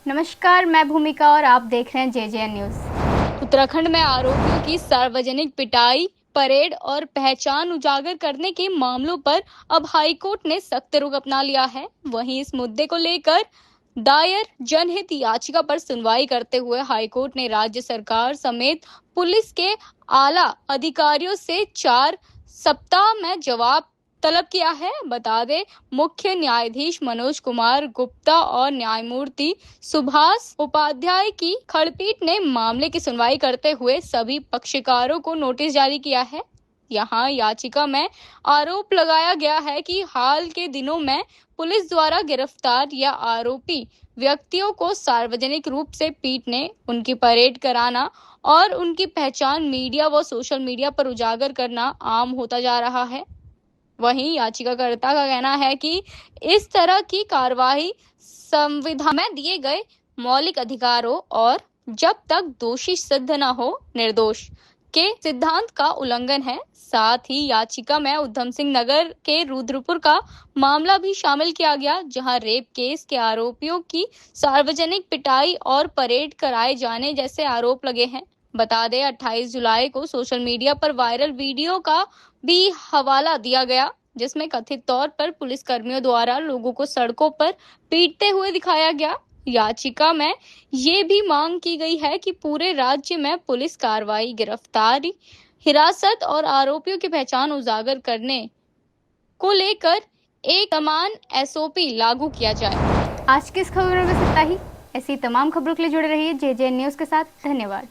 नमस्कार, मैं भूमिका और आप देख रहे हैं जेजेएन न्यूज। उत्तराखंड में आरोपियों की सार्वजनिक पिटाई, परेड और पहचान उजागर करने के मामलों पर अब हाईकोर्ट ने सख्त रुख अपना लिया है। वहीं इस मुद्दे को लेकर दायर जनहित याचिका पर सुनवाई करते हुए हाईकोर्ट ने राज्य सरकार समेत पुलिस के आला अधिकारियों से 4 सप्ताह में जवाब तलब किया है। बता दें, मुख्य न्यायाधीश मनोज कुमार गुप्ता और न्यायमूर्ति सुभाष उपाध्याय की खंडपीठ ने मामले की सुनवाई करते हुए सभी पक्षकारों को नोटिस जारी किया है। यहाँ याचिका में आरोप लगाया गया है कि हाल के दिनों में पुलिस द्वारा गिरफ्तार या आरोपी व्यक्तियों को सार्वजनिक रूप से पीटने, उनकी परेड कराना और उनकी पहचान मीडिया व सोशल मीडिया पर उजागर करना आम होता जा रहा है। वहीं याचिकाकर्ता का कहना है कि इस तरह की कार्रवाई संविधान में दिए गए मौलिक अधिकारों और जब तक दोषी सिद्ध न हो निर्दोष के सिद्धांत का उल्लंघन है। साथ ही याचिका में उधम सिंह नगर के रुद्रपुर का मामला भी शामिल किया गया, जहां रेप केस के आरोपियों की सार्वजनिक पिटाई और परेड कराए जाने जैसे आरोप लगे हैं। बता दें, 28 जुलाई को सोशल मीडिया पर वायरल वीडियो का भी हवाला दिया गया, जिसमें कथित तौर पर पुलिस कर्मियों द्वारा लोगों को सड़कों पर पीटते हुए दिखाया गया। याचिका में ये भी मांग की गई है कि पूरे राज्य में पुलिस कार्रवाई, गिरफ्तारी, हिरासत और आरोपियों की पहचान उजागर करने को लेकर एक समान एसओपी लागू किया जाए। आज की इस खबर में बस इतना ही। ऐसी तमाम खबरों के लिए जुड़े रहिए जेजेएन न्यूज के साथ। धन्यवाद।